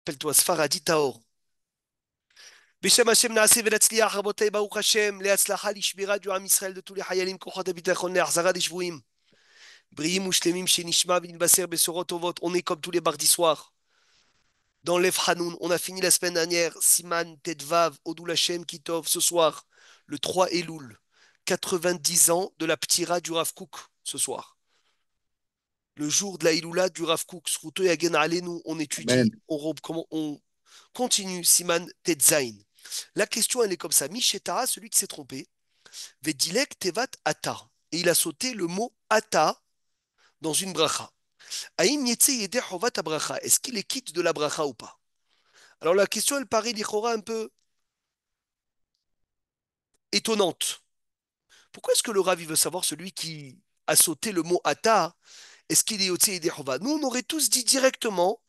Appelle-toi Sfaradi Taor. בשם השם נעשה ונצליח, רבותיי, ברוך השם, להצלחה לשמירה du עם ישראל de tous les חיילים, כוחות הביטחון, להחזרת השבויים. בריאים ושלמים שנשמע ונתבשר בשורות טובות. On est comme tous les mardis soirs. Dans l'Ev Hanoun, on a fini la semaine dernière, Siman Tedvav, Odul Hashem Kitov, ce soir, le 3 Elul, 90 ans de la Ptira du Rav Kook, ce soir. Le jour de la Iloula du Rav Kook, Sruto Yagen Alenu, on étudie, Amen. on continue, Siman Tetzain. La question, elle est comme ça. Mishetara, celui qui s'est trompé, Vedilek Tevat Ata. Et il a sauté le mot Ata dans une bracha. Aïm Yetse Yede Hovat Abracha. Est-ce qu'il est quitte de la bracha ou pas? Alors la question, elle paraît l'Ichora un peu étonnante. Pourquoi est-ce que le Rav il veut savoir celui qui a sauté le mot Ata? Est-ce qu'il est Yotze Yede Hovat? Nous, on aurait tous dit directement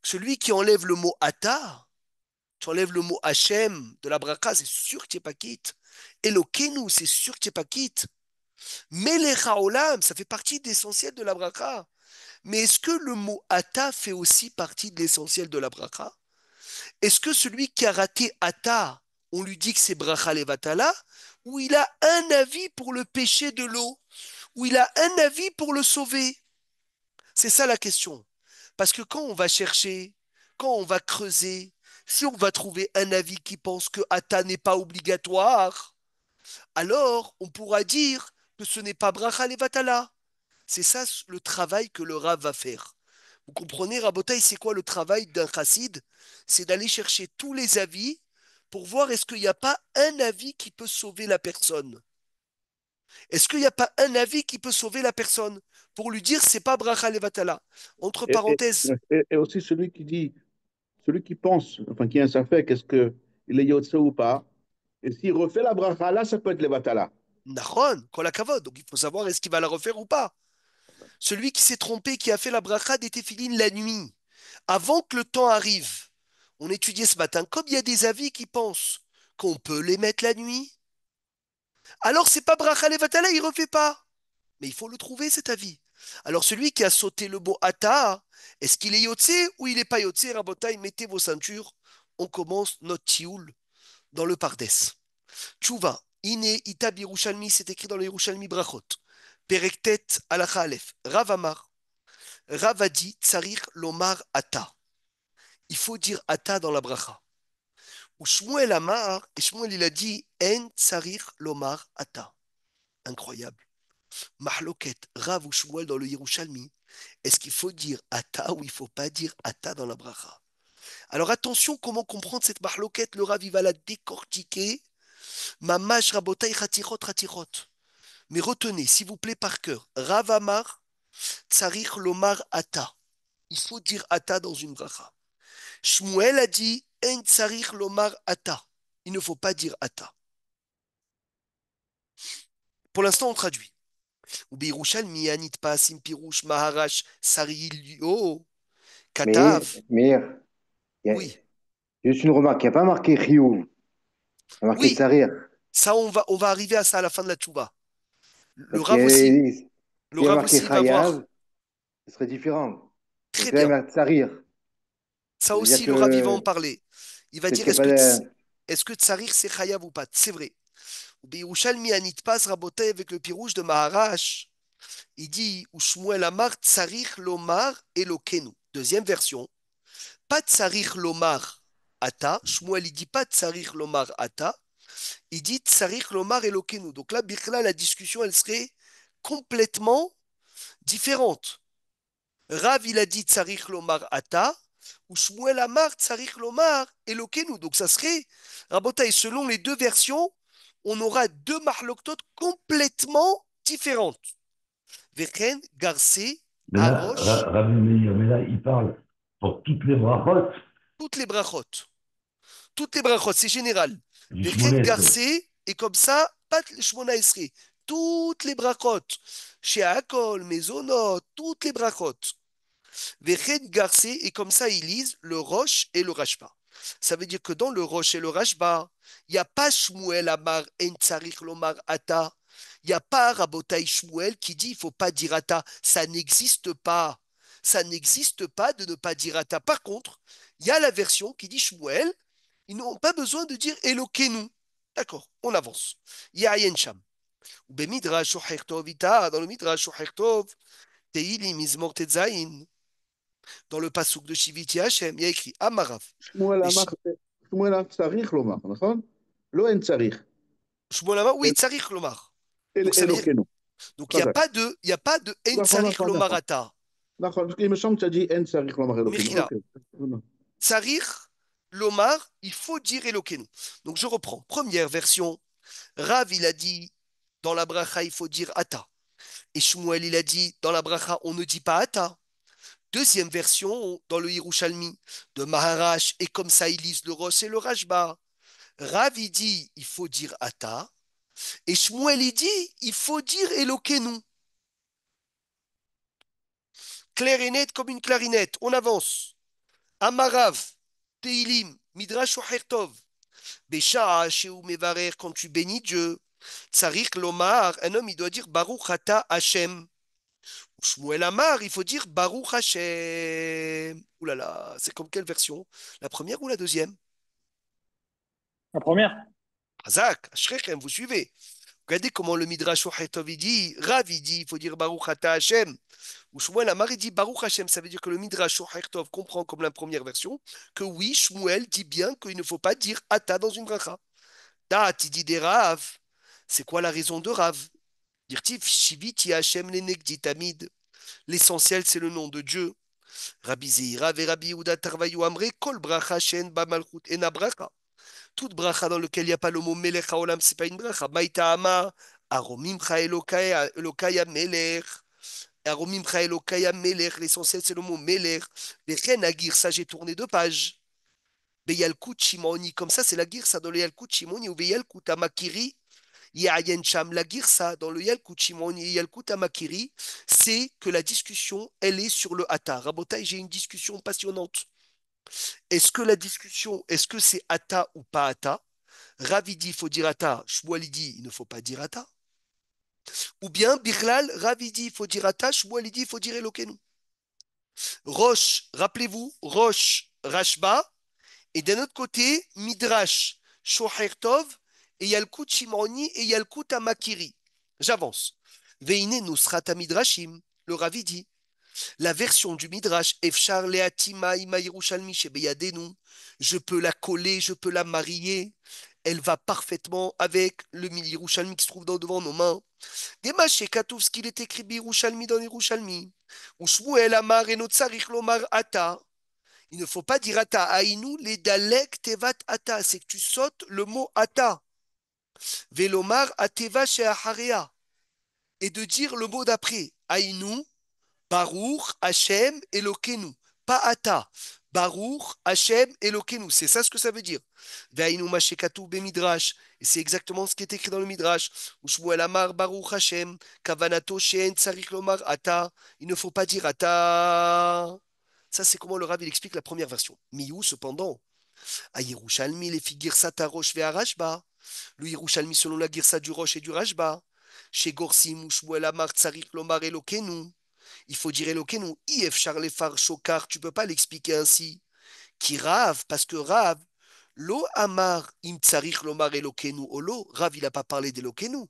celui qui enlève le mot Ata, tu enlèves le mot Hachem de la bracha, c'est sûr que tu n'es pas quitte. Elokeinu, c'est sûr que tu n'es pas quitte. Melech haolam, ça fait partie de l'essentiel de la bracha. Mais est-ce que le mot ata fait aussi partie de l'essentiel de la bracha? Est-ce que celui qui a raté ata, on lui dit que c'est bracha levatala, ou il a un avis pour le péché de l'eau, ou il a un avis pour le sauver? C'est ça la question. Parce que quand on va chercher, quand on va creuser, si on va trouver un avis qui pense que ata n'est pas obligatoire, alors on pourra dire que ce n'est pas bracha levatala. C'est ça le travail que le Rav va faire. Vous comprenez, Rabotaï, c'est quoi le travail d'un chassid? C'est d'aller chercher tous les avis pour voir est-ce qu'il n'y a pas un avis qui peut sauver la personne. Est-ce qu'il n'y a pas un avis qui peut sauver la personne pour lui dire c'est pas bracha levatala. Entre Et, et- parenthèses, et aussi celui qui dit, celui qui pense, enfin qui a un safek, est-ce qu'il est yotse ou pas? Et s'il refait la bracha, là, ça peut être les batala. Nahon, kol hakavod. Donc il faut savoir est-ce qu'il va la refaire ou pas. Celui qui s'est trompé, qui a fait la bracha des téphilines la nuit, avant que le temps arrive. On étudiait ce matin, comme il y a des avis qui pensent qu'on peut les mettre la nuit, alors c'est pas bracha levatala, il refait pas. Mais il faut le trouver cet avis. Alors celui qui a sauté le mot ata, est-ce qu'il est yotse ou il n'est pas yotse? Rabotai, mettez vos ceintures. On commence notre tioul dans le Pardes. Tchouva, Ine Ita Birushalmi, c'est écrit dans le Yerushalmi Brachot. Perektet Alacha Aleph. Ravamar. Ravadi Tsarir Lomar Ata. Il faut dire Ata dans la bracha. Ou Shmuel Amar, et Shmuel il a dit En Tsarir Lomar Ata. Incroyable. Mahloket, Rav ou Shmuel dans le Yerushalmi. Est-ce qu'il faut dire Ata ou il ne faut pas dire Ata dans la bracha? Alors attention, comment comprendre cette mahloket? Le Rav il va la décortiquer. Mamash Rabotai Chatirot Chatirot. Mais retenez, s'il vous plaît, par cœur. Rav Amar Tsarir Lomar Ata. Il faut dire Ata dans une bracha. Shmuel a dit En tsarich lomar ata. Il ne faut pas dire ata. Pour l'instant, on traduit. Ou Birushalmi anit pasim pirush maharash sarilio katav. Mais il y a Oui, juste une remarque, il n'y a pas marqué Chiyuv, il y a marqué oui, Tsarir. ça, on va arriver à ça à la fin de la tchouva. Le Parce Rav aussi, que le s'il y a Rav marqué aussi va voir. Chayav, ce serait différent. Très Donc là, il y bien. a Tsarir. Ça Ça veut dire aussi, le Rav il va en que parler. Il va peut-être dire qu'il n'y a pas de... est-ce que tsarir c'est chayav ou pas? C'est vrai. Ou Birushalmi anit pas raboté avec le pirouche de Maharash. Il dit, ou Shmuel Amar tsarich lomar elokenu. Deuxième version. Pas tsarich lomar ata. Shmuel, il dit pas tsarich lomar ata. Il dit tsarich lomar elokenu. Donc là, Birkla, la discussion, elle serait complètement différente. Rav, il a dit tsarich lomar ata. Ou Shmuel Amar tsarich lomar elokenu. Donc ça serait, Rabotai, selon les deux versions, on aura deux marloktot complètement différentes. Veken, Garcé, Mais là, Aroche, Rabbi Meir, mais là, il parle pour toutes les brachot toutes les brachot. Toutes les brachot, c'est général. du Veken, Shmonesre. Garcé, et comme ça, pas les Shmona Esrei. Toutes les brachot. Chez Akol, Mezonot, toutes les brachot. Veken, Garcé, et comme ça, ils lisent le Roche et le Rashba. Ça veut dire que dans le Roche et le Rashba, il n'y a pas Shmuel Amar En Tsarich Lomar Ata. Il n'y a pas Rabotai Shmuel qui dit il ne faut pas dire Ata. Ça n'existe pas. Ça n'existe pas de ne pas dire Ata. Par contre, Il y a la version qui dit Shmuel, ils n'ont pas besoin de dire Elokeinu. D'accord, on avance. Il y a Ayen Sham. Midrash Tov Ita, dans le Midrash Tov, Teilim Mizmor Tetzain, dans le pasuk de Shiviti Hashem, il y a écrit Amarav. שמואל אמר, שמואל צריך לומר, נכון? לא אין צריך. Shmuel Amar, oui, אל- Tsarich Lomar. Donc ça veut dire, אלוקינו. donc חזק. il y a pas de En נכון, Tsarich נכון, נכון. Lomarata. נכון, il me semble que tu as dit אין צריך לומר אלוקינו. Mechila. אוקיי. Tsarich Lomar, il faut dire Elokeinu. Donc je reprends. Première version, Rav, il a dit, dans la bracha, il faut dire Ata. Et Shmuel, il a dit, dans la bracha, on ne dit pas Ata. Deuxième version, dans le Yerushalmi de Maharash, et comme ça, ils lisent le Rosh et le Rashba. Rav, il dit, il faut dire Ata. Et Shmuel, il dit, il faut dire Elokeinu. Clair et net comme une clarinette. On avance. Amarav, Teilim, Midrash Tov. Besha'a Sheu Mevarer, quand tu bénis Dieu. Tsarik Lomar, un homme, il doit dire Baruch Ata Hashem. Shmuel Amar, il faut dire Baruch Hashem. Ouh là là, c'est comme quelle version? La première ou la deuxième? La première. Hazak, Ashrechem, vous suivez. Regardez comment le Midrash Tov il dit, Rav il dit, il faut dire Baruch Ata Hashem. Ou Shmuel Amar il dit Baruch Hashem, ça veut dire que le Midrash Tov comprend comme la première version que oui, Shmuel dit bien qu'il ne faut pas dire Ata dans une bracha. Dat, il dit des Rav. C'est quoi la raison de Rav? Dirtif Shiviti Hashem Lenegdi Tamid. L'essentiel, c'est le nom de Dieu. Rabbi Zeira ve Rabbi Yehuda Tarvayu Amre, Kol bracha shen ba malchut ena bracha. Toute bracha dans laquelle il n'y a pas le mot Melech haolam, c'est pas une bracha. Maïta ama, aromimcha elokaya melech. Aromimcha elokaya melech. L'essentiel, c'est le mot melech. Bechen agir, ça j'ai tourné 2 pages. Beyalkut shimoni, comme ça, c'est la girsa dans le Yalkut shimoni ou Beyalkut amakiri. Yayen Cham, la girsa dans le Yalkut Shimoni et Yalkut Amakiri, c'est que la discussion, elle est sur le Hata. Rabotai, j'ai une discussion passionnante. Est-ce que la discussion, est-ce que c'est Hata ou pas Hata? Ravi dit, il faut dire Hata. Shmuel dit, il ne faut pas dire Hata. Ou bien, Birlal, Ravi dit, il faut dire Hata. Shmuel dit, il faut dire Elokeinu. Roche, rappelez-vous, Roche, Rashba, et d'un autre côté, Midrash, Shoher Tov, et Yalkut Shimoni et Yalkut Amakiri. J'avance. Veine Nusrata Midrashim, le Ravi dit. La version du Midrash, Efshar Leatima Ima Yerushalmi Shebeyadenu, je peux la coller, je peux la marier. Elle va parfaitement avec le Yerushalmi qui se trouve devant nos mains. Demache Katouf, ce qu'il est écrit Yerushalmi dans Yerushalmi. Ou Shmuel Amar et Notsarich Lomar Ata. Il ne faut pas dire Ata. Aïnou, les Dalek Tevat Ata. C'est que tu sautes le mot Ata. Velomar Ateva Sheaharea. Et de dire le mot d'après. Aïnou, Baruch Hashem Elokeinu. Pas Ata. Baruch Hashem Elokeinu. C'est ça ce que ça veut dire. Ve'aïnou Mashekatu Bemidrash. Et c'est exactement ce qui est écrit dans le Midrash. Ushmuel Amar Baruch Hashem. Kavanato Shen Tsarik Lomar Ata. Il ne faut pas dire Ata. Ça, c'est comment le Rav il explique la première version. Miou, cependant, à Yerushalmi, les figures Sata Rosh Rashba. Le Yerushalmi selon la Girsa du Rosh et du Rashba. Chez Gorsim, Shmuel Amar Tsarik Lomar Elokeinu. Il faut dire Elokeinu. If Charles Far Shokar, tu peux pas l'expliquer ainsi. Qui Rav, parce que Rav, Lo Amar Im Tsarik Lomar Elokeinu Olo. Rav, il n'a pas parlé d'Elokeinu.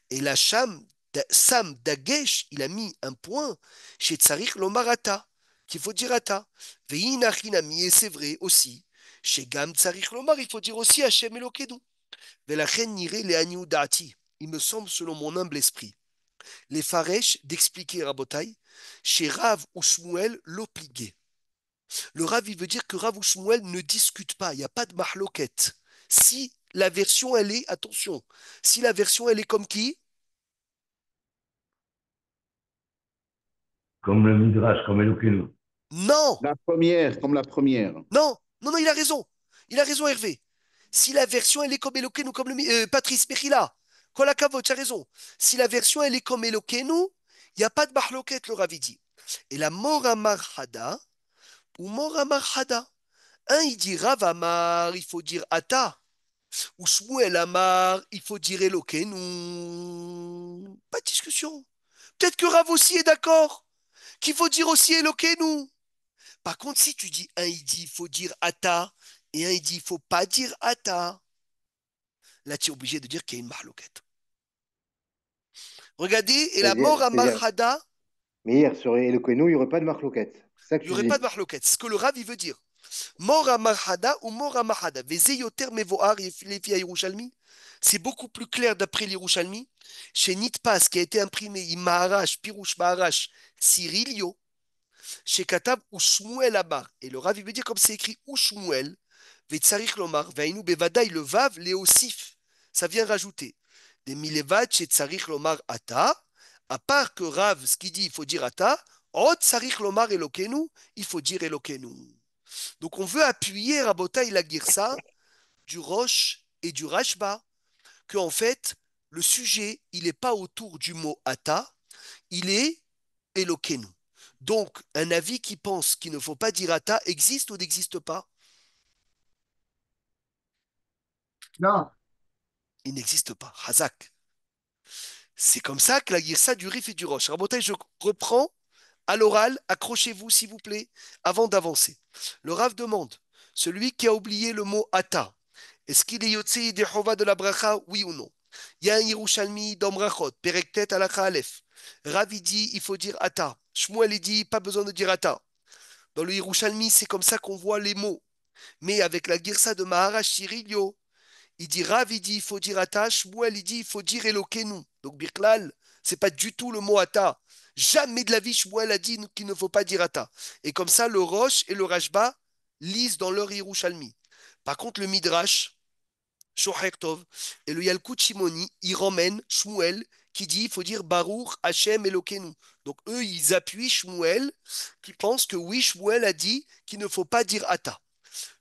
Et la Sam Dagesh, il a mis un point chez Tsarik Lomarata, qu'il faut dire Ata. Ve'inachinami, et c'est vrai aussi. Chez Gam Tsarik Lomar, il faut dire aussi Hashem Elokeinu. Ve'lachen nire le'aniu da'ati. Il me semble, selon mon humble esprit, les Faresh d'expliquer Rabotai, chez Rav ou Shmuel, l'opligué. Le Rav, il veut dire que Rav ou Shmuel ne discutent pas, il n'y a pas de mahloket. Si la version, elle est, attention, si la version, elle est comme qui? Comme le Midrash, comme Elokeinu. Non, La première, comme la première. non, non, non, il a raison. Il a raison, Hervé. Si la version, elle est comme Elokeinu, comme le Patrice Mechila, Kolakavo, tu as raison. Si la version, elle est comme Elokeinu, il n'y a pas de mahloket, le Rav il dit. Et la Moramar Hada, ou Moramar Hada. Un, il dit Rav Amar, il faut dire Ata. Ou Shmuel Amar, il faut dire Elokeinu. Pas de discussion. Peut-être que Rav aussi est d'accord, qu'il faut dire aussi Elokeinu. Par contre, si tu dis un, il dit il faut dire ata, et un, il dit il faut pas dire ata, là, tu es obligé de dire qu'il y a une marloquette. Regardez, et la mort à C'est-à-dire, Marhada, mais hier, sur Eloquenu, il n'y aurait pas de marloquette. C'est ça que il n'y tu aurait pas de dis. marloquette. Ce que le Rav, il veut dire. Mort à Marhada ou mort à Mahada. Vezeyoter mevoar les filles Yerushalmi. C'est beaucoup plus clair d'après l'Yerushalmi. Chez Nitpas, qui a été imprimé, Imaharash, Pirouche Maharash, Cyrilio, chez Katab ou Shmuel Amar. Et le Rav, il veut dire comme c'est écrit ou Shmuel, Vetsarich Lomar, Veinu Bevadaï, le Vav, Léosif. Ça vient rajouter. Des Milevad chez Tsarich Lomar Ata, à part que Rav, ce qu'il dit, il faut dire Ata, Ot Tsarich Lomar Elokenu, il faut dire Elokenu. Donc on veut appuyer Rabotai la Girsa du Roche et du Rashba, que en fait, le sujet, il n'est pas autour du mot Ata, il est Elokenu. Donc, un avis qui pense qu'il ne faut pas dire Ata existe ou n'existe pas? Non. Il n'existe pas. Hazak. C'est comme ça que la Girsa du Rif et du Roche. Rabotai, je reprends à l'oral, accrochez-vous s'il vous plaît, avant d'avancer. Le Rav demande, celui qui a oublié le mot Ata, est-ce qu'il est Yotze des Chova de la Bracha, oui ou non? Il y a un Yerushalmi dans Brachot, Perektet Alakha Aleph. Rav il dit, il faut dire Ata. Shmuel il dit, pas besoin de dire Ata. Dans le Yerushalmi, c'est comme ça qu'on voit les mots. Mais avec la Girsa de Maharash Shirilio, il dit Rav, il dit il faut dire Ata, Shmuel, il dit il faut dire Elokenu. Donc Birklal, c'est pas du tout le mot Ata. Jamais de la vie, Shmuel a dit qu'il ne faut pas dire Ata. Et comme ça, le Roche et le Rashba lisent dans leur Yerushalmi. Par contre, le Midrash, Shocher Tov, et le Yalkut Shimoni, ils ramènent Shmuel qui dit il faut dire Baruch Hashem Elokenu. Donc eux, ils appuient Shmuel qui pense que oui, Shmuel a dit qu'il ne faut pas dire Ata.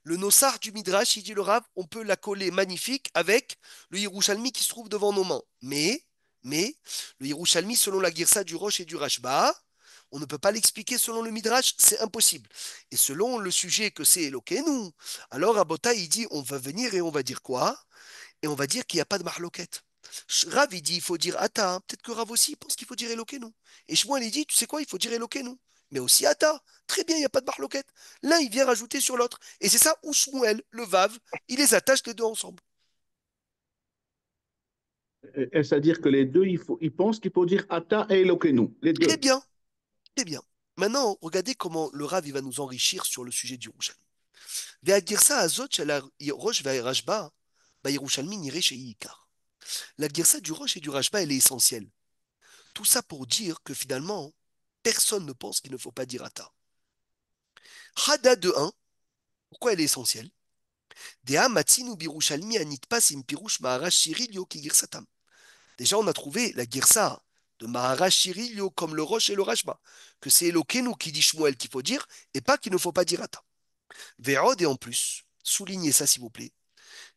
Le Nossar du Midrash, il dit le Rav, on peut la coller magnifique avec le Yerushalmi qui se trouve devant nos mains. Mais, le Yerushalmi, selon la Girsa du Roche et du Rashba, on ne peut pas l'expliquer selon le Midrash, c'est impossible. Et selon le sujet que c'est Elokeinu, alors Abota, il dit, on va venir et on va dire quoi? Et on va dire qu'il n'y a pas de mahloket. Rav, il dit, il faut dire Ata. Hein. Peut-être que Rav aussi pense qu'il faut dire Elokeinu. Et Shmuel, il dit, tu sais quoi, il faut dire Elokeinu. Mais aussi Ata. Très bien, il n'y a pas de mahloket. L'un, il vient rajouter sur l'autre. Et c'est ça où Shmuel, le Vav, il les attache les deux ensemble. C'est-à-dire que les deux, ils pensent qu'il faut dire Ata et Elokeinu, les Très deux. bien, très bien. Maintenant, regardez comment le Rav, il va nous enrichir sur le sujet du Yerushalmi. Ve'agirsa azot shel Rosh ve'Rashba, ba'Yerushalmi nireh she'ikar. La girsa du Rosh et du Rashba, elle est essentielle. Tout ça pour dire que finalement, personne ne pense qu'il ne faut pas dire Ata. Hada de un, pourquoi elle est essentielle? Dea matzinu birushalmi anitpas im pirush maharash shirilio ki girsatam. Déjà, on a trouvé la girsa de maharash shirilio comme le Rosh et le Rashba, que c'est Elokeinu qui dit Shmuel qu'il faut dire, et pas qu'il ne faut pas dire Ata. Ve'od et en plus, soulignez ça s'il vous plaît,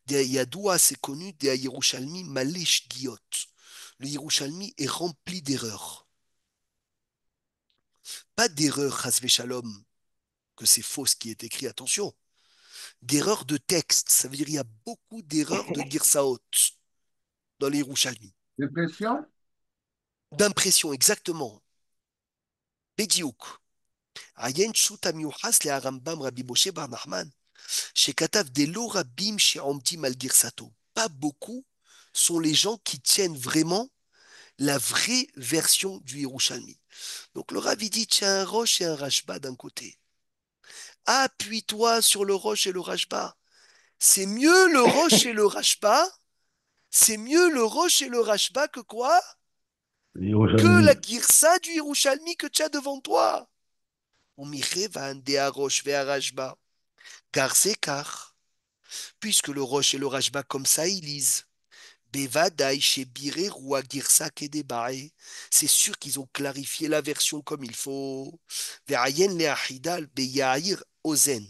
Dea Yadoua, c'est connu, Dea Yerushalmi malesh giot. Le Yerushalmi est rempli d'erreurs. Pas d'erreurs, Chasve Shalom, que c'est faux ce qui est écrit, attention. D'erreurs de texte, ça veut dire qu'il y a beaucoup d'erreurs de Girsaot dans les Yerushalmi. L'impression? D'impression, exactement. Bediouk. Ayen Shuta Miuchas le Arambam Rabbi Moshe Bar Nachman. Shekatav Delo Rabim Sheomdim Al Girsato. Pas beaucoup sont les gens qui tiennent vraiment la vraie version du Yerushalmi. Donc le Rav dit tiens un Roche et un Rashba d'un côté. Appuie-toi sur le Roche et le Rashba. C'est mieux le Roche et le Rashba. C'est mieux le Roche et le Rashba que quoi? Que la Yerushalmi. Girsa du Yerushalmi que tu as devant toi. Roche Rashba. Car c'est car. Puisque le Roche et le Rashba comme ça ils lisent. Bevadai chez Biré Roua Girsa Kedebae. C'est sûr qu'ils ont clarifié la version comme il faut. Ve'ayen le Ahidal Beyair Ozen.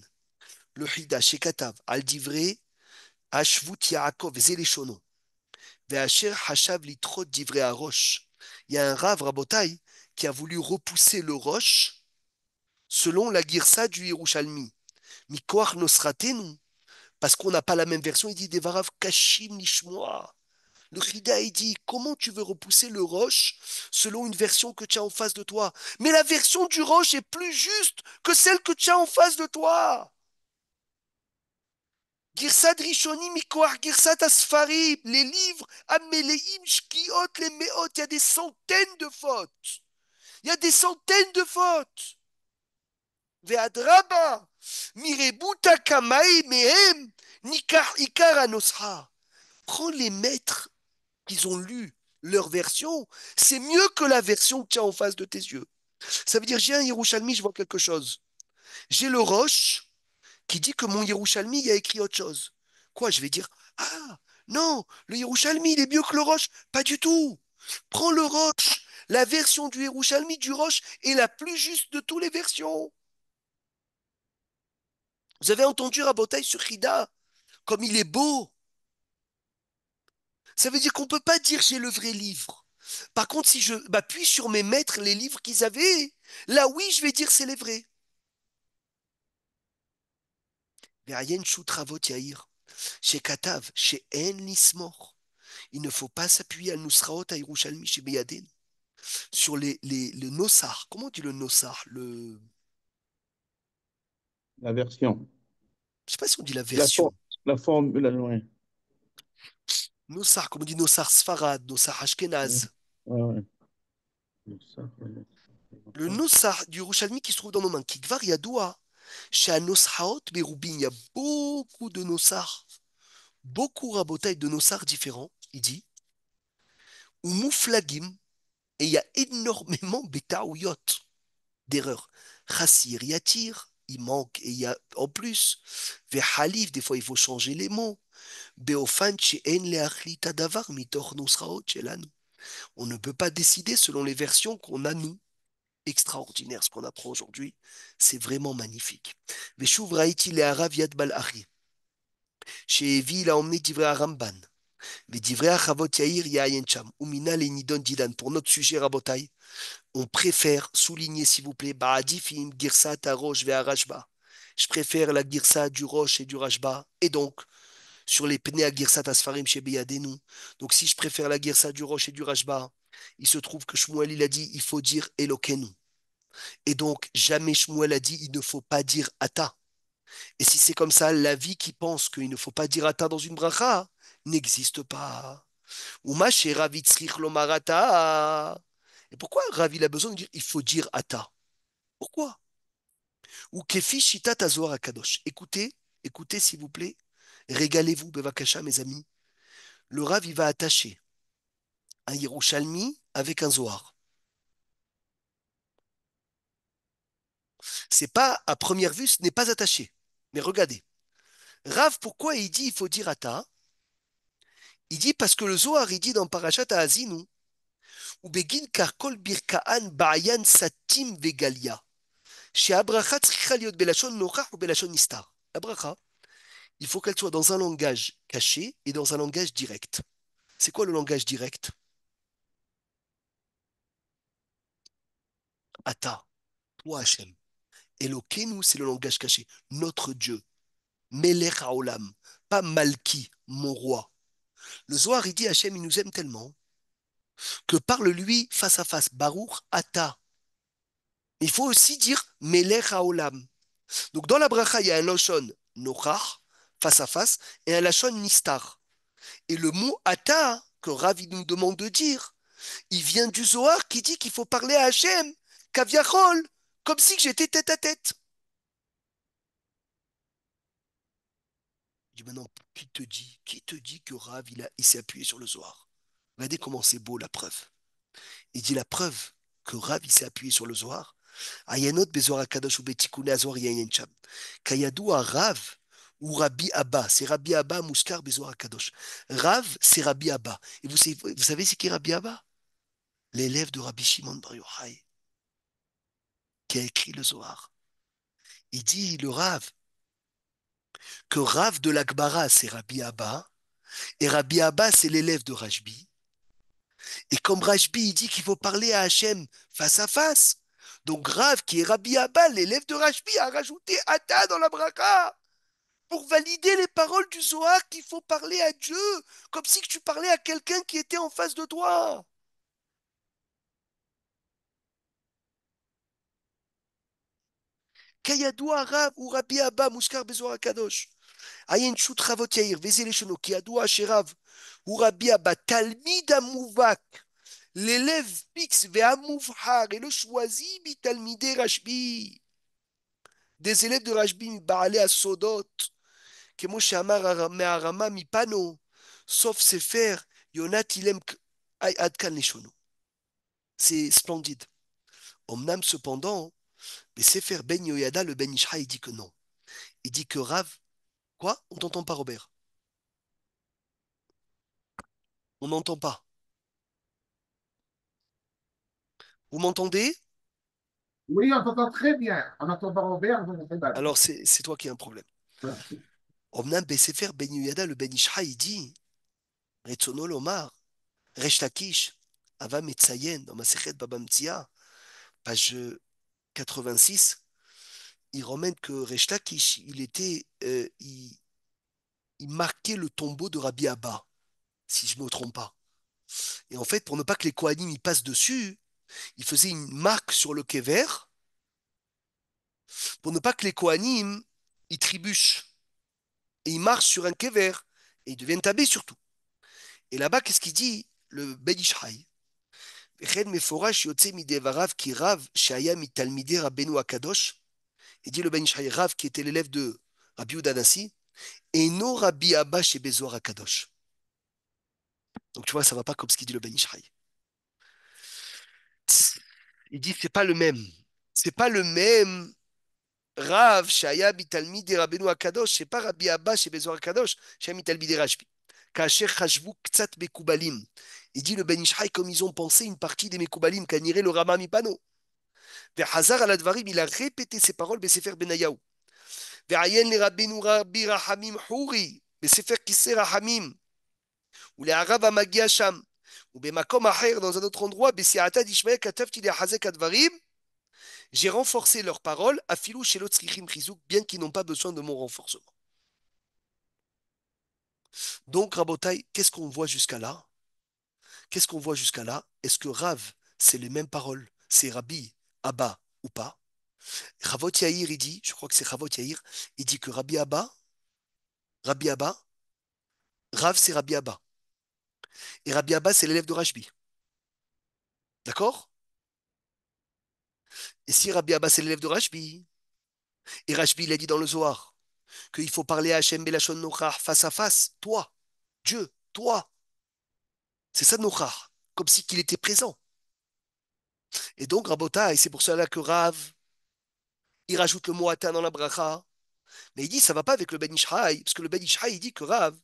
Le Hida chez Katav. Al divré. Ashvut Yaakov Zéléchonon. Ve'asher Hashav Litrot divré à Roche. Il y a un Rav Rabotai qui a voulu repousser le Roche selon la Girsa du Yerushalmi. Mikoach Nosratenu. Parce qu'on n'a pas la même version, il dit des Varav Kashim Nishmoa. Le Chida, il dit, comment tu veux repousser le roche selon une version que tu as en face de toi? Mais la version du roche est plus juste que celle que tu as en face de toi. Girsat Rishonim Mikoar Girsat Asfarim, les livres, Ameleim, Shkiot, les Meot, il y a des centaines de fautes. Il y a des centaines de fautes. Ve'adraba, Mirebuta Kamai Mehem, Nikar Ikar Anosha. Prends les maîtres qu'ils ont lu leur version, c'est mieux que la version que tu as en face de tes yeux. Ça veut dire, j'ai un Yerushalmi, je vois quelque chose. J'ai le Roche qui dit que mon Yerushalmi, il a écrit autre chose. Quoi, je vais dire, ah, non, le Yerushalmi, il est mieux que le Roche. Pas du tout. Prends le Roche. La version du Yerushalmi du Roche est la plus juste de toutes les versions. Vous avez entendu Rabotai sur Chida, comme il est beau. Ça veut dire qu'on ne peut pas dire j'ai le vrai livre. Par contre, si je m'appuie sur mes maîtres, les livres qu'ils avaient, là oui, je vais dire c'est les vrais. Ve'ayen Shutravot Yair, chez Katav, chez En Lismor. Il ne faut pas s'appuyer à Nusraot à Yerushalmi chez Beyaden. Sur le Nossar. Comment on dit le Nossar? La version. Je ne sais pas si on dit la La, version. la forme, ouais. Nossar, comme on dit Nossar Sfarad, Nossar Ouais, Ashkenaz. ouais. Le Nossar du Yerushalmi qui se trouve dans nos mains, qui Kvar Yadoua, chez Anoshaot Berubin, il y a beaucoup de Nossar, beaucoup rabotailles de Nossar différents, il dit, ou Mouflagim, et il y a énormément Betaouyot, d'erreurs. Chassir, Yatir, il manque, et il y a en plus, Vehalif, des fois il faut changer les mots. Beofan, she'en leachlita davar mitor nosraot shelanu. On ne peut pas décider selon les versions qu'on a nous. Extraordinaire ce qu'on apprend aujourd'hui. C'est vraiment magnifique. Veshuv raïti le harav yad bal achi. She'evi il a emmené divrei Ramban. Vedivrei achavot yair yayen cham. Umina le nidon didan. Pour notre sujet rabotai, on préfère souligner s'il vous plaît, ba'adifim girsat harosh ve'arashba. Je préfère la girsa du roche et du rashba. Et donc, sur les pnei à girsat asfarim chez Beyadenu. Donc, si je préfère la girsa du roche et du rashba, il se trouve que Shmuel il a dit il faut dire Elokenu. Et donc, jamais Shmuel a dit il ne faut pas dire Ata. Et si c'est comme ça, la vie qui pense qu'il ne faut pas dire Ata dans une bracha n'existe pas. Uma chez Rav Itzrich lomar Ata. Et pourquoi Rav il a besoin de dire il faut dire Ata? Pourquoi? Ou Kefi Shitat Azohar Akadosh. Écoutez, écoutez s'il vous plaît. Régalez-vous, Bevakasha, mes amis. Le Rav, il va attacher un Yerushalmi avec un Zohar. C'est pas, à première vue, ce n'est pas attaché. Mais regardez. Rav, pourquoi il dit il faut dire Ata? Il dit parce que le Zohar, il dit dans Parashat Haazinu, ou Begin Karkol Birkaan Ba'ayan Satim Vegalia. Chez Abracha, tzricha liot belashon nochach ou belashon nistar. La bracha, il faut qu'elle soit dans un langage caché et dans un langage direct. C'est quoi le langage direct? Ata, toi Hachem. Elokeinu, c'est le langage caché. Notre Dieu. Melech Haolam. Pas Malki, mon roi. Le Zohar, il dit Hachem, il nous aime tellement que parle-lui face à face. Baruch Ata. Il faut aussi dire Melech Haolam. Donc dans la bracha, il y a un lashon nochach, face à face, et un lashon nistar. Et le mot Ata, que Ravi nous demande de dire, il vient du Zohar qui dit qu'il faut parler à Hachem, kaviachol, comme si j'étais tête à tête. Je dis maintenant, qui te dit que Rav, il s'est appuyé sur le Zohar? Regardez comment c'est beau la preuve. Il dit la preuve que Rav, il s'est appuyé sur le Zohar. Ayanot bezoar akadosh ou betikune azor yayin cham. Kayadou à Rav ou Rabbi Abba. C'est Rabbi Abba Mouskar bezoar akadosh. Rav, c'est Rabbi Abba. Et vous savez c'est qui Rabbi Abba? L'élève de Rabbi Shimon Bar Yochai, qui a écrit le Zohar. Il dit, le Rav, que Rav de l'Akbara, c'est Rabbi Abba, et Rabbi Abba, c'est l'élève de Rajbi. Et comme Rajbi, il dit qu'il faut parler à Hachem face à face. Donc Rav, qui est Rabbi Abba, l'élève de Rajbi, a rajouté Ata dans la bracha pour valider les paroles du Zohar qu'il faut parler à Dieu, comme si tu parlais à quelqu'un qui était en face de toi. Kayadua Rav ou Rabbi Abba Muskar Bezoar Kadosh. Ayen Shut Ravot Yair, Vezele Shono, Kayadua Sherav ou Rabbi Abba, Talmid Amouvak, l'élève fixe Ve'amouvhar et le choisi, Bitalmide Rashbi. Des élèves de Rashbi, Mibaale à Sodot, Kemoshe Amar Me'arama Mipano, sauf Sefer, Yonat Ilem Adkan Leshono. C'est splendide. Omnam, cependant, mais Sefer Ben Yoyada, le Ben Ishra, il dit que non. Il dit que Rav, quoi? On t'entend pas, Robert? On n'entend pas. Vous m'entendez? Oui, on t'entend très bien. On entend pas Robert, on entend très mal. Alors c'est toi qui as un problème. Omnam Sefer Ben Yoyada, le Ben Ishra, il dit, Retzono Lomar, Resh Lakish, Ava Metzayen, dans ma Sechet Baba Metzia, page 86, il ramène que Resh Lakish, il marquait le tombeau de Rabbi Abba, si je ne me trompe pas. Et en fait, pour ne pas que les Kohanim y passent dessus, il faisait une marque sur le kever pour ne pas que les Kohanim y trébuchent. Et ils marchent sur un kever et ils deviennent tabés surtout. Et là-bas, qu'est-ce qu'il dit? Le Ben Ishraï. Il dit le Ben Ishraï, Rav qui était l'élève de Rabbi Udanassi, et non Rabbi Abba chez Bezor Akadosh. Donc tu vois, ça va pas comme ce qu'il dit le Ben Ishraï. Il dit c'est pas le même. C'est pas le même Rav Shaya Bitalmide Rabbeinu Akadosh, c'est pas Rabbi Abba chez Bezor Akadosh, Shaya Bitalmide Rashbi. Kacher Chashvu Ktsat Mekoubalim. Il dit le Ben Ishraï comme ils ont pensé une partie des Mekoubalim, Kanire le Rama Mipano. Hazar al Advarim, il a répété ces paroles, Besefer Benayahu. Ve'ayen le Rabbeinu Rabbi Rahamim Huri, Besefer Kisser Rahamim. Ou les Arab Amagia Sham. Ou Bemakom Aher, dans un autre endroit, Besiata Dishmael Katafti le Hazek Advarim. J'ai renforcé leurs paroles, à filou chez l'Otsrichim Chizouk, bien qu'ils n'ont pas besoin de mon renforcement. Donc, Rabotai, qu'est-ce qu'on voit jusqu'à là? Qu'est-ce qu'on voit jusqu'à là? Est-ce que Rav, c'est les mêmes paroles? C'est Rabbi, Abba ou pas? Ravot Yair, il dit, je crois que c'est Ravot Yair, il dit que Rabbi Abba, Rav, c'est Rabbi Abba. Et Rabbi Abba, c'est l'élève de Rashbi. D'accord? Et si Rabbi Abba, c'est l'élève de Rashbi, et Rashbi, il a dit dans le Zohar, qu'il faut parler à Hachem Belashon Nochar face à face, toi, Dieu, toi. C'est ça Nochar, comme si qu'il était présent. Et donc, Rabota, et c'est pour cela que Rav, il rajoute le mot Ata dans la bracha, mais il dit ça va pas avec le Ben Ishraï, parce que le Ben Ishraï, il dit que Rav,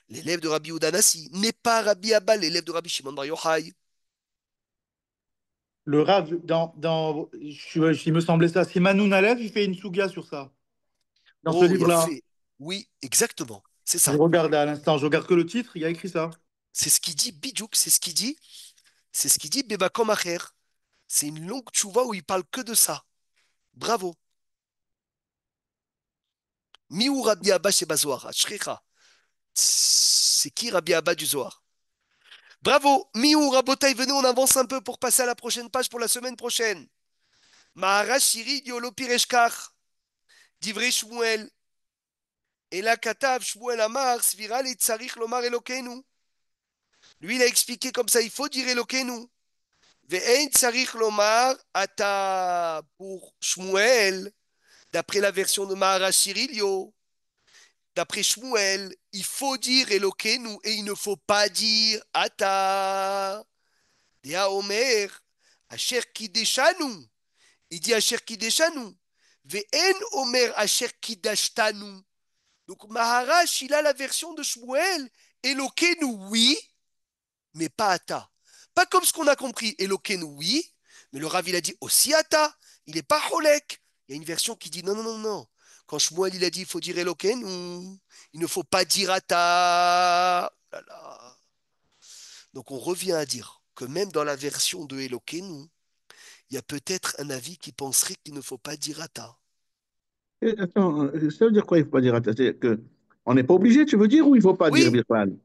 l'élève de Rabbi Udanassi, n'est pas Rabbi Abba, l'élève de Rabbi Shimon Bar Yochai. Le Rav, il me semblait ça. C'est Manoun Aleph, il fait une souga sur ça, dans ce Oh, il a livre-là. fait. Oui, exactement. C'est Je ça. regardais à l'instant, je regarde que le titre, il y a écrit ça. C'est ce qu'il dit, Bidjouk, c'est ce qu'il dit. C'est ce qu'il dit, Beba Komacher. C'est une longue tchouva où il parle que de ça. Bravo. Miou Rabbi Abba chez Bazoar, Ashrecha. C'est qui Rabbi Abba du Zohar? Bravo. Miou Rabotai, venez, on avance un peu pour passer à la prochaine page pour la semaine prochaine. Maharash Shiri Diolo Pireshkar. Divrei Shmuel. Et là, Katav Shmuel Amar, Sviral et Tsarich Lomar Elokenu. Lui, il a expliqué comme ça, il faut dire Elokenu. Ve'ein Tsarich Lomar, Ata pour Shmuel, d'après la version de Maharash Shirilio. D'après Shmuel, il faut dire Elokenu et il ne faut pas dire Ata. Dea Omer, Asher Kideshanu. Il dit Asher Kideshanu. Ve'en Omer Asher Kidashtanu. Donc Maharash, il a la version de Shmuel. Elokenu, oui, mais pas Ata. Pas comme ce qu'on a compris. Elokenu, oui, mais le Rav, il a dit aussi Ata. Il n'est pas Holek. Il y a une version qui dit non, non, non, non. Quand Shmuel, il a dit il faut dire Elokenu, il ne faut pas dire Ata. Oh là là. Donc on revient à dire que même dans la version de Elokenu, il y a peut-être un avis qui penserait qu'il ne faut pas dire Ata. Attends, ça veut dire quoi, il ne faut pas dire attends, c'est que On n'est pas obligé, tu veux dire, ou il ne faut pas dire Oui, Birman?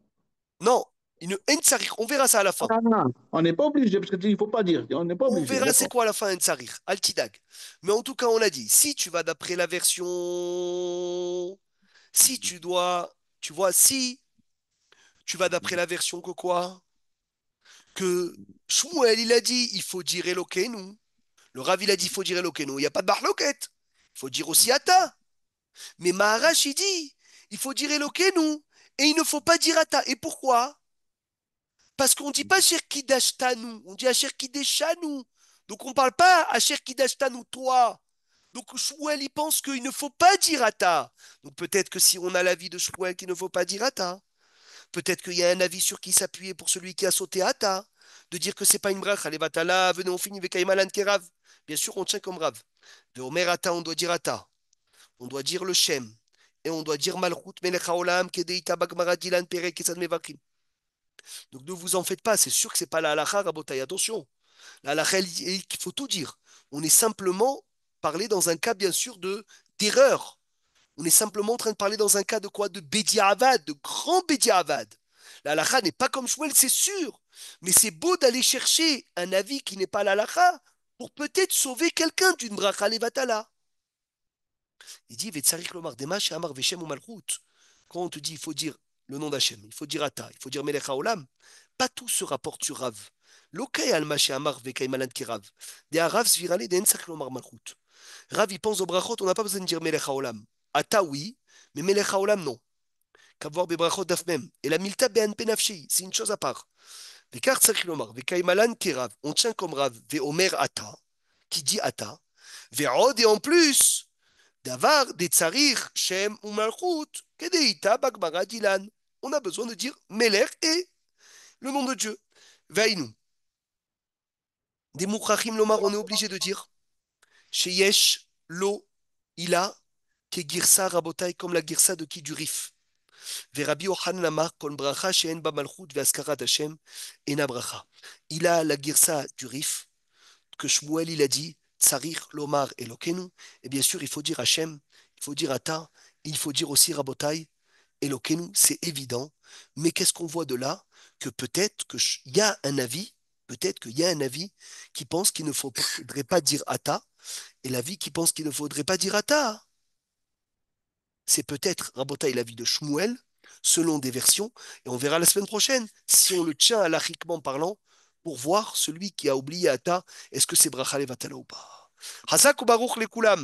non, une haine tsarir. On verra ça à la fin. Ah, on n'est pas obligé, parce qu'il ne faut pas dire. On n'est pas On obligé, verra c'est d'accord. quoi à la fin un tsarir. Altidag. Mais en tout cas, on a dit, si tu vas d'après la version. Si tu dois. Tu vois, si tu vas d'après la version que quoi? Que Shmuel, il a dit, il faut dire Elokeinu. Le Rav, il a dit, il faut dire Elokeinu. Il n'y a pas de barloquette. Il faut dire aussi Ata. Mais Maharash, il dit, il faut dire Elokeinu. Et il ne faut pas dire Ata. Et pourquoi? Parce qu'on ne dit pas Asher Kidashtanu, on dit Asher Kideshanu. Donc on ne parle pas Asher Kidashtanu, toi. Donc Shmuel, il pense qu'il ne faut pas dire Ata. Donc peut-être que si on a l'avis de Shmuel qu'il ne faut pas dire Ata, peut-être qu'il y a un avis sur qui s'appuyer pour celui qui a sauté Ata, de dire que c'est pas une bracha. Allez, Vatala, venez, on finit avec Aïmalan Kerav. Bien sûr, on tient comme Rav. De Omer Ata, on doit dire Ata. On doit dire le Shem. Et on doit dire Malchut Melech Haolam, Kedeita Bagmara Dilan Perek Kesad Mevakim. Donc ne vous en faites pas, c'est sûr que c'est pas la halakha, Rabotai, attention. La halakha, il faut tout dire. On est simplement parlé dans un cas, bien sûr, d'erreur. On est simplement en train de parler dans un cas de quoi? De Bédiavad, de grand Bédiavad. La halakha n'est pas comme Shmuel, c'est sûr. Mais c'est beau d'aller chercher un avis qui n'est pas la halakha pour peut-être sauver quelqu'un d'une bracha levatala. Il dit, Vetsarik lomar demash amar veshem ou malchut. Quand on te dit, il faut dire le nom d'Hachem, il faut dire Ata, il faut dire Melech Haolam, pas tout se rapporte sur Rav. Lokay al maché amar vekay malan ki Rav. De Rav svirale de ensak lomar malchut. Rav, il pense au brachot, on n'a pas besoin de dire Melech Haolam. Ata, oui, mais Melech Haolam, non. Qu'avoir des brachot daf même. Et la milta be'an penafshi, c'est une chose à part. Vekar tzarich lomar, vekay malan ki Rav. On tient comme Rav, ve Omer Ata, qui dit Ata. Ve'od, et en plus, Davar des tsarir, Shem ou Malchut, Kedeita Bagmara Dilan. On a besoin de dire Meler et le nom de Dieu. Vainu. Des Moukrachim Lomar, on est obligé de dire Sheyesh, Lo, Ila, Ke Girsa Rabotai, comme la Girsa de qui du Rif. Verabi Ochan Lamar, Kol Bracha, Sheen Ba Malchut, Veaskarat Hashem, Ena Bracha. Il a la Girsa du Rif, que Shmuel il a dit Tsarir Lomar Elokenu. Et bien sûr, il faut dire Hashem, il faut dire Ata, il faut dire aussi Rabotai. Elokeinu, c'est évident, mais qu'est-ce qu'on voit de là? Que peut-être qu'il y a un avis, peut-être qu'il y a un avis qui pense qu'il ne faudrait pas dire Ata, et l'avis qui pense qu'il ne faudrait pas dire Ata. C'est peut-être Rabotai l'avis de Shmuel, selon des versions, et on verra la semaine prochaine si on le tient à l'achiquement parlant pour voir celui qui a oublié Ata, est-ce que c'est Bracha Levatala ou pas. Hazak ou Baruch les Koulam.